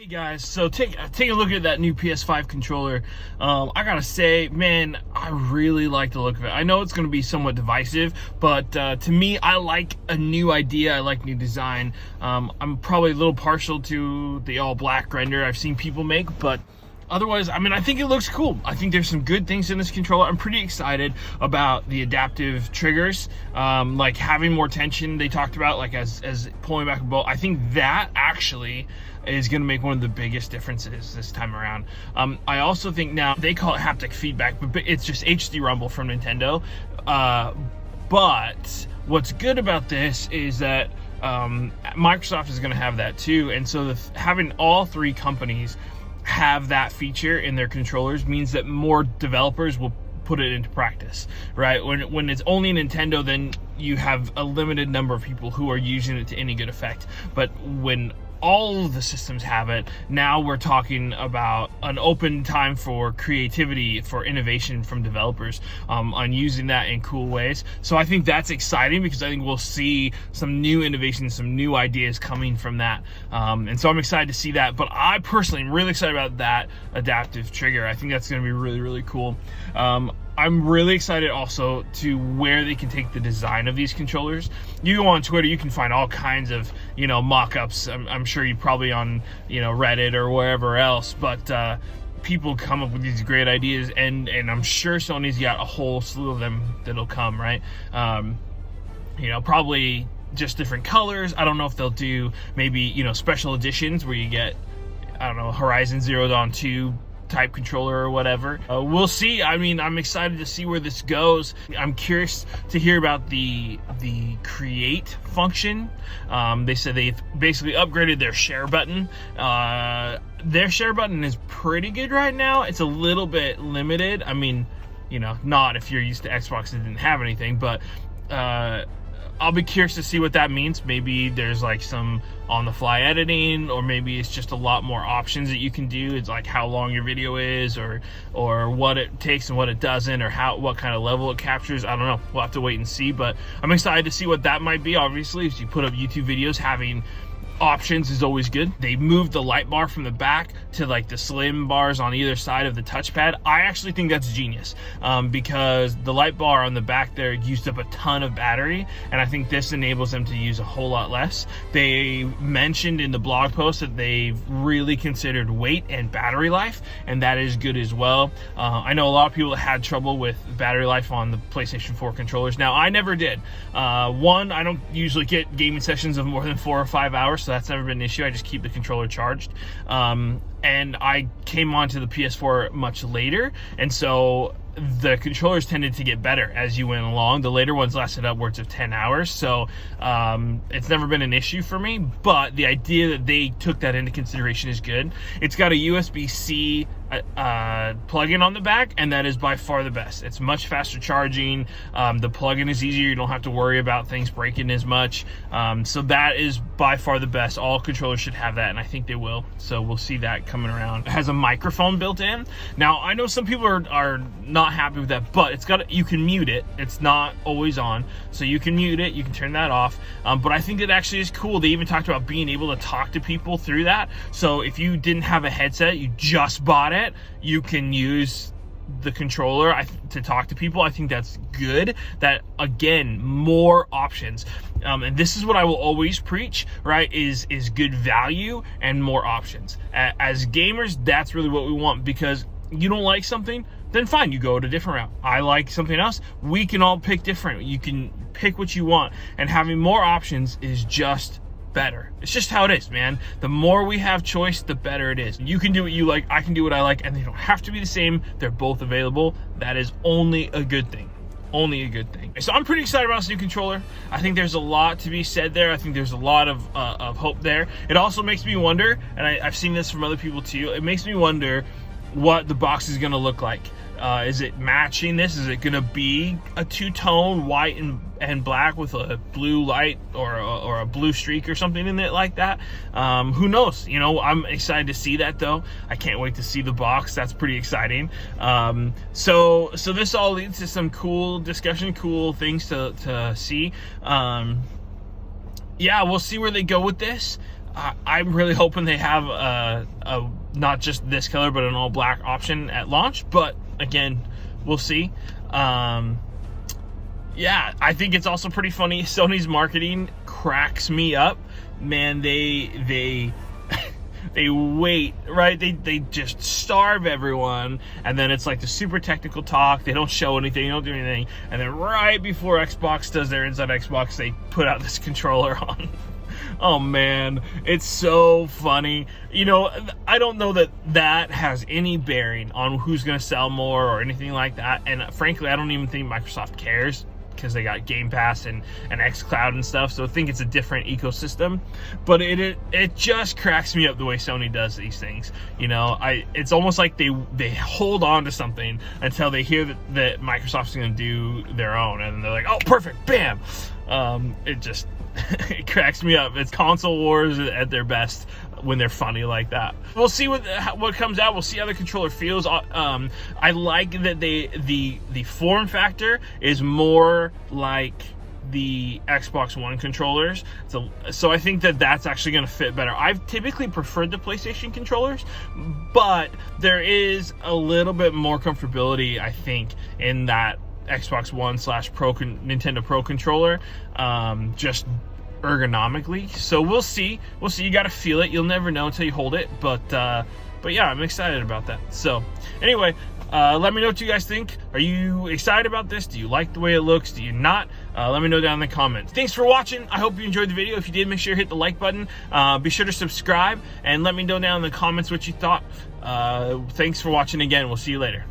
Hey guys, so take a look at that new PS5 controller. I gotta say, man, I really like the look of it. I know it's gonna be somewhat divisive, but to me, I like a new idea. I like new design. I'm probably a little partial to the all black render I've seen people make, but otherwise, I mean, I think it looks cool. I think there's some good things in this controller. I'm pretty excited about the adaptive triggers, like having more tension. They talked about like as pulling back a bolt. I think that actually is going to make one of the biggest differences this time around. I also think now they call it haptic feedback, but it's just HD rumble from Nintendo. But what's good about this is that Microsoft is going to have that too, and so having all three companies have that feature in their controllers means that more developers will put it into practice, right? When it's only Nintendo, then you have a limited number of people who are using it to any good effect. But when all of the systems have it, now we're talking about an open time for creativity, for innovation from developers on using that in cool ways. So I think that's exciting because I think we'll see some new innovations, some new ideas coming from that. And so I'm excited to see that. But I personally am really excited about that adaptive trigger. I think that's going to be really, really cool. I'm really excited also to where they can take the design of these controllers. You go on Twitter, you can find all kinds of, mock-ups. I'm sure you probably on, Reddit or wherever else, but people come up with these great ideas, and I'm sure Sony's got a whole slew of them that'll come, right? Probably just different colors. I don't know if they'll do maybe, special editions where you get, Horizon Zero Dawn 2 type controller or whatever. We'll see. I mean, I'm excited to see where this goes. I'm curious to hear about the create function. They said they've basically upgraded their share button. Their share button is pretty good right now. It's a little bit limited. I mean, not if you're used to Xbox that didn't have anything, but I'll be curious to see what that means. Maybe there's like some on-the-fly editing, or maybe it's just a lot more options that you can do. It's like how long your video is, or what it takes and what it doesn't, or what kind of level it captures. I don't know. We'll have to wait and see, but I'm excited to see what that might be. Obviously, if you put up YouTube videos, having options is always good. They moved the light bar from the back to like the slim bars on either side of the touchpad. I actually think that's genius, because the light bar on the back there used up a ton of battery, and I think this enables them to use a whole lot less. They mentioned in the blog post that they've really considered weight and battery life, and that is good as well. I know a lot of people that had trouble with battery life on the PlayStation 4 controllers. Now, I never did. One, I don't usually get gaming sessions of more than 4 or 5 hours, so that's never been an issue. I just keep the controller charged. And I came onto the PS4 much later, and so the controllers tended to get better as you went along. The later ones lasted upwards of 10 hours, so it's never been an issue for me, but the idea that they took that into consideration is good. It's got a USB-C plug-in on the back, and that is by far the best. It's much faster charging. The plug-in is easier. You don't have to worry about things breaking as much. So that is by far the best. All controllers should have that, and I think they will. So we'll see that coming around. It has a microphone built in. Now, I know some people are not happy with that, but you can mute it. It's not always on, so you can mute it. You can turn that off. But I think it actually is cool. They even talked about being able to talk to people through that. So if you didn't have a headset, you just bought it, you can use the controller to talk to people. I think that's good. That, again, more options. And this is what I will always preach, right, is good value and more options. As gamers, that's really what we want, because you don't like something, then fine, you go to a different route. I like something else. We can all pick different. You can pick what you want, and having more options is just better. It's just how it is, man. The more we have choice, the better it is. You can do what you like, I can do what I like, and they don't have to be the same. They're both available. That is only a good thing. Only a good thing. So I'm pretty excited about this new controller. I think there's a lot to be said there. I think there's a lot of hope there. It also makes me wonder, and I've seen this from other people too, it makes me wonder what the box is going to look like. Is it matching this? Is it going to be a two-tone white and black with a blue light or a blue streak or something in it like that? Who knows? I'm excited to see that, though. I can't wait to see the box. That's pretty exciting. So this all leads to some cool discussion, cool things to see. Yeah, we'll see where they go with this. I'm really hoping they have a not just this color, but an all black option at launch. But again, we'll see. Yeah, I think it's also pretty funny. Sony's marketing cracks me up. Man, they they wait, right? They just starve everyone, and then it's like the super technical talk. They don't show anything, they don't do anything, and then right before Xbox does their Inside Xbox, they put out this controller on. Oh man, it's so funny. You know, I don't know that that has any bearing on who's going to sell more or anything like that, and frankly, I don't even think Microsoft cares, because they got Game Pass and xCloud and stuff, so I think it's a different ecosystem. But it just cracks me up the way Sony does these things. You know, it's almost like they hold on to something until they hear that Microsoft's going to do their own, and they're like, oh, perfect, bam. It just it cracks me up. It's console wars at their best when they're funny like that. We'll see what comes out. We'll see how the controller feels. I like that the form factor is more like the Xbox One controllers, so I think that's actually going to fit better. I've typically preferred the PlayStation controllers, but there is a little bit more comfortability, I think, in that Xbox One / Nintendo Pro controller, just ergonomically. So we'll see. You got to feel it. You'll never know until you hold it. But yeah, I'm excited about that. So anyway, let me know what you guys think. Are you excited about this? Do you like the way it looks? Do you not? Let me know down in the comments. Thanks for watching. I hope you enjoyed the video. If you did, make sure you hit the like button. Be sure to subscribe and let me know down in the comments what you thought. Thanks for watching again. We'll see you later.